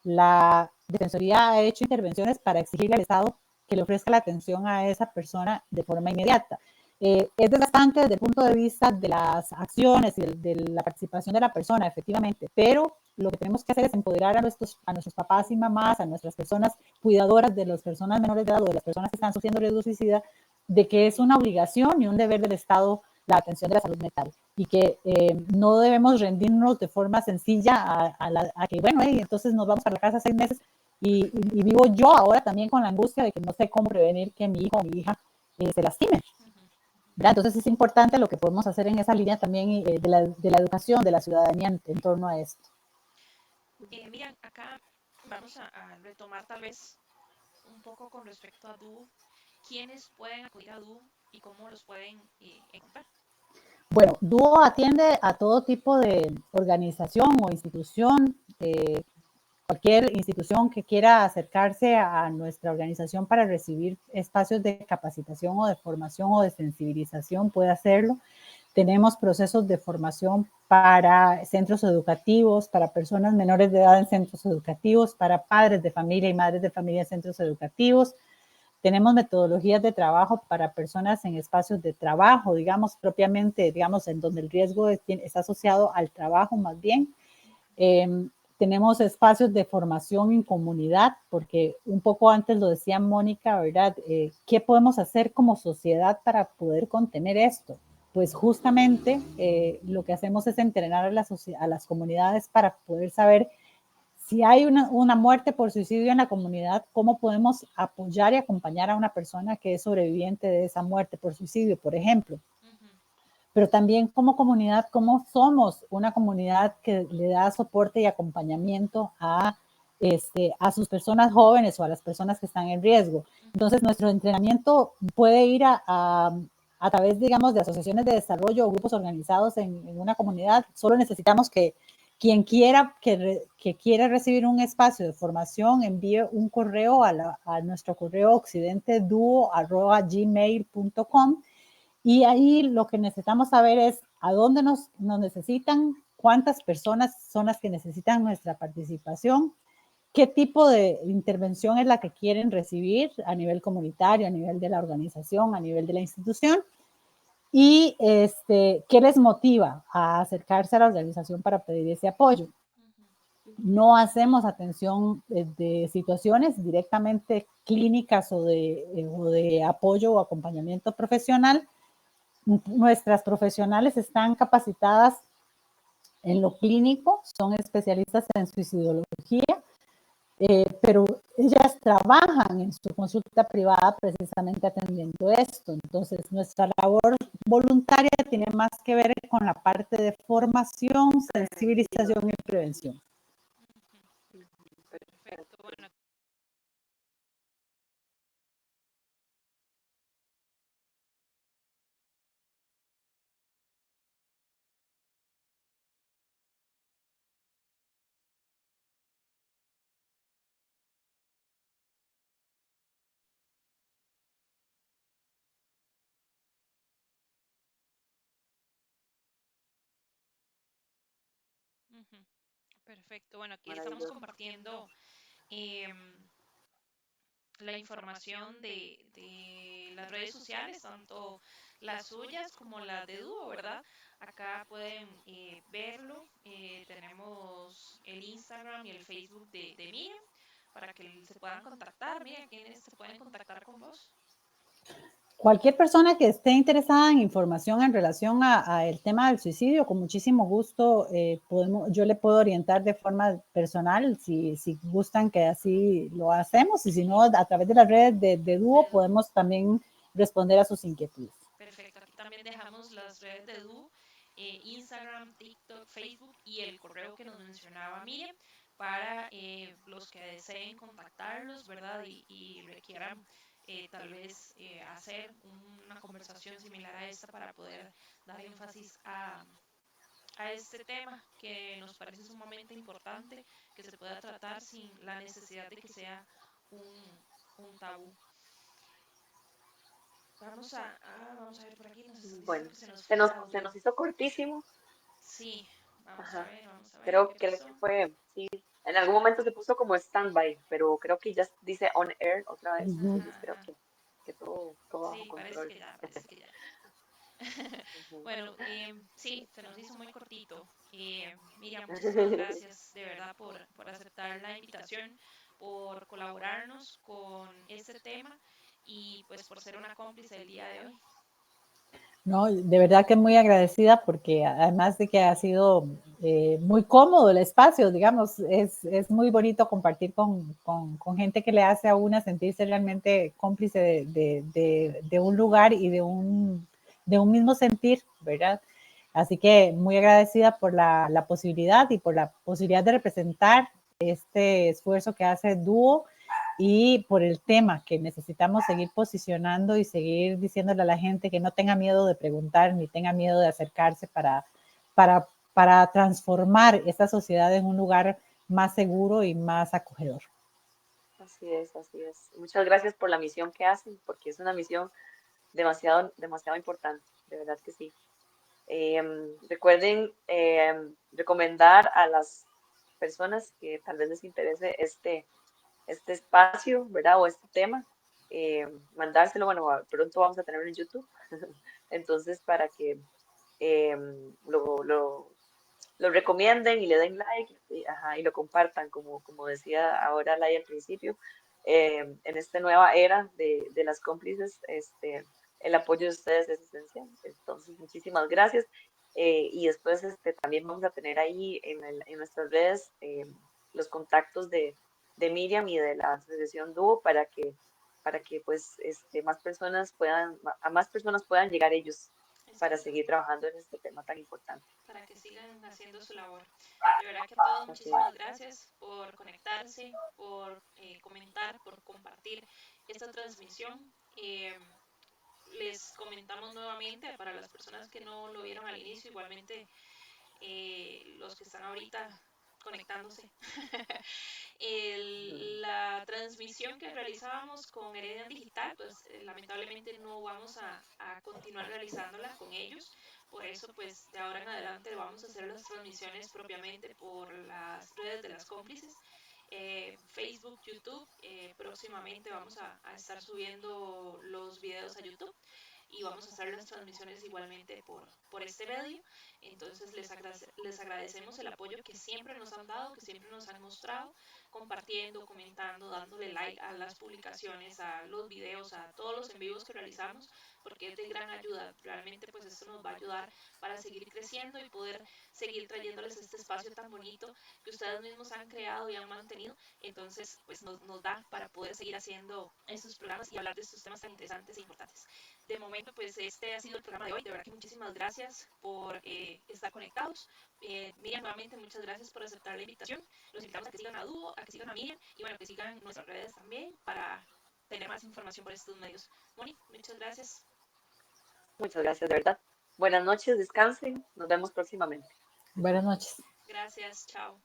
la Defensoría ha hecho intervenciones para exigirle al Estado que le ofrezca la atención a esa persona de forma inmediata. Es desgastante desde el punto de vista de las acciones y de la participación de la persona, efectivamente, pero lo que tenemos que hacer es empoderar a nuestros papás y mamás, a nuestras personas cuidadoras de las personas menores de edad o de las personas que están sufriendo riesgo suicida, de que es una obligación y un deber del Estado la atención de la salud mental y que no debemos rendirnos de forma sencilla a que, bueno, entonces nos vamos para la casa 6 meses y vivo yo ahora también con la angustia de que no sé cómo prevenir que mi hijo o mi hija se lastime. Entonces es importante lo que podemos hacer en esa línea también de la educación, de la ciudadanía en torno a esto. Miriam, acá vamos a retomar tal vez un poco con respecto a DUO. ¿Quiénes pueden acudir a DUO y cómo los pueden encontrar? Bueno, DUO atiende a todo tipo de organización o institución, cualquier institución que quiera acercarse a nuestra organización para recibir espacios de capacitación o de formación o de sensibilización puede hacerlo. Tenemos procesos de formación para centros educativos, para personas menores de edad en centros educativos, para padres de familia y madres de familia en centros educativos. Tenemos metodologías de trabajo para personas en espacios de trabajo, digamos, propiamente, digamos, en donde el riesgo está asociado al trabajo más bien. Tenemos espacios de formación en comunidad, porque un poco antes lo decía Mónica, ¿verdad? ¿Qué podemos hacer como sociedad para poder contener esto? Pues justamente lo que hacemos es entrenar a las comunidades para poder saber si hay una muerte por suicidio en la comunidad, cómo podemos apoyar y acompañar a una persona que es sobreviviente de esa muerte por suicidio, por ejemplo. Pero también como comunidad, cómo somos una comunidad que le da soporte y acompañamiento a sus personas jóvenes o a las personas que están en riesgo. Entonces, nuestro entrenamiento puede ir a través, digamos, de asociaciones de desarrollo o grupos organizados en una comunidad. Solo necesitamos que quien quiera que quiera recibir un espacio de formación envíe un correo a nuestro correo occidenteduo@gmail.com y ahí lo que necesitamos saber es a dónde nos necesitan, cuántas personas son las que necesitan nuestra participación, qué tipo de intervención es la que quieren recibir a nivel comunitario, a nivel de la organización, a nivel de la institución, y qué les motiva a acercarse a la organización para pedir ese apoyo. No hacemos atención de situaciones directamente clínicas o de apoyo o acompañamiento profesional. Nuestras profesionales están capacitadas en lo clínico, son especialistas en suicidología, pero ellas trabajan en su consulta privada precisamente atendiendo esto. Entonces, nuestra labor voluntaria tiene más que ver con la parte de formación, sensibilización y prevención. Perfecto, bueno. Perfecto, bueno, aquí estamos compartiendo la información de las redes sociales, tanto las suyas como las de Duo, ¿verdad? Acá pueden verlo. Tenemos el Instagram y el Facebook de Miriam para que se puedan contactar. Mira, ¿quiénes se pueden contactar con vos? Cualquier persona que esté interesada en información en relación a el tema del suicidio, con muchísimo gusto yo le puedo orientar de forma personal si gustan que así lo hacemos y si no, a través de las redes de Duo podemos también responder a sus inquietudes. Perfecto, aquí también dejamos las redes de Duo, Instagram, TikTok, Facebook y el correo que nos mencionaba Miriam para los que deseen contactarlos, ¿verdad? Y requieran tal vez hacer una conversación similar a esta para poder dar énfasis a este tema que nos parece sumamente importante, que se pueda tratar sin la necesidad de que sea un tabú. Vamos a ver por aquí, nos están Bueno, diciendo que se nos fue el se audio. nos hizo cortísimo. Sí, Ajá. vamos a ver qué Creo que pasó. fue, sí. En algún momento se puso como standby, pero creo que ya dice on air otra vez. Ujú. Entonces creo que todo bajo Sí, parece control. que ya, parece que ya. Bueno, sí, se nos hizo muy cortito. Miriam, muchísimas gracias de verdad por aceptar la invitación, por colaborarnos con este tema y pues por ser una cómplice el día de hoy. No, de verdad que muy agradecida porque además de que ha sido muy cómodo el espacio, digamos, es muy bonito compartir con gente que le hace a una sentirse realmente cómplice de un lugar y de un mismo sentir, ¿verdad? Así que muy agradecida por la posibilidad y por la posibilidad de representar este esfuerzo que hace Dúo y por el tema que necesitamos seguir posicionando y seguir diciéndole a la gente que no tenga miedo de preguntar ni tenga miedo de acercarse para transformar esta sociedad en un lugar más seguro y más acogedor. Así es, así es. Muchas gracias por la misión que hacen, porque es una misión demasiado, demasiado importante, de verdad que sí. Recuerden recomendar a las personas que tal vez les interese este espacio, ¿verdad? O este tema, mandárselo, bueno, pronto vamos a tenerlo en YouTube, entonces para que eh, lo, lo, lo recomienden y le den like y, ajá, y lo compartan, como decía ahora Lai al principio, en esta nueva era de las cómplices, el apoyo de ustedes es esencial. Entonces, muchísimas gracias. Y después también vamos a tener ahí en nuestras redes los contactos de Miriam y de la asociación Dúo para que pues a más personas puedan llegar ellos para Exacto, seguir trabajando en este tema tan importante. para que sigan haciendo su labor. De verdad que a todos Así muchísimas gracias por conectarse, por comentar, por compartir esta transmisión. Les comentamos nuevamente para las personas que no lo vieron al inicio, igualmente los que están ahorita conectándose. La transmisión que realizábamos con Heredia Digital, pues lamentablemente no vamos a continuar realizándola con ellos. Por eso, pues de ahora en adelante vamos a hacer las transmisiones propiamente por las redes de las cómplices. Facebook, YouTube, próximamente vamos a estar subiendo los videos a YouTube y vamos a hacer las transmisiones igualmente por este medio. Entonces les agradecemos el apoyo que siempre nos han dado, que siempre nos han mostrado, compartiendo, comentando, dándole like a las publicaciones, a los videos, a todos los en vivos que realizamos, porque es de gran ayuda. Realmente pues esto nos va a ayudar para seguir creciendo y poder seguir trayéndoles este espacio tan bonito que ustedes mismos han creado y han mantenido. Entonces pues nos da para poder seguir haciendo estos programas y hablar de estos temas tan interesantes e importantes. De momento, pues este ha sido el programa de hoy. De verdad que muchísimas gracias por estar conectados. Miriam, nuevamente muchas gracias por aceptar la invitación. Los invitamos a que sigan a Dúo, a que sigan a Miriam y bueno, que sigan nuestras redes también para tener más información por estos medios. Moni, muchas gracias. Muchas gracias, de verdad. Buenas noches, descansen. Nos vemos próximamente. Buenas noches. Gracias, chao.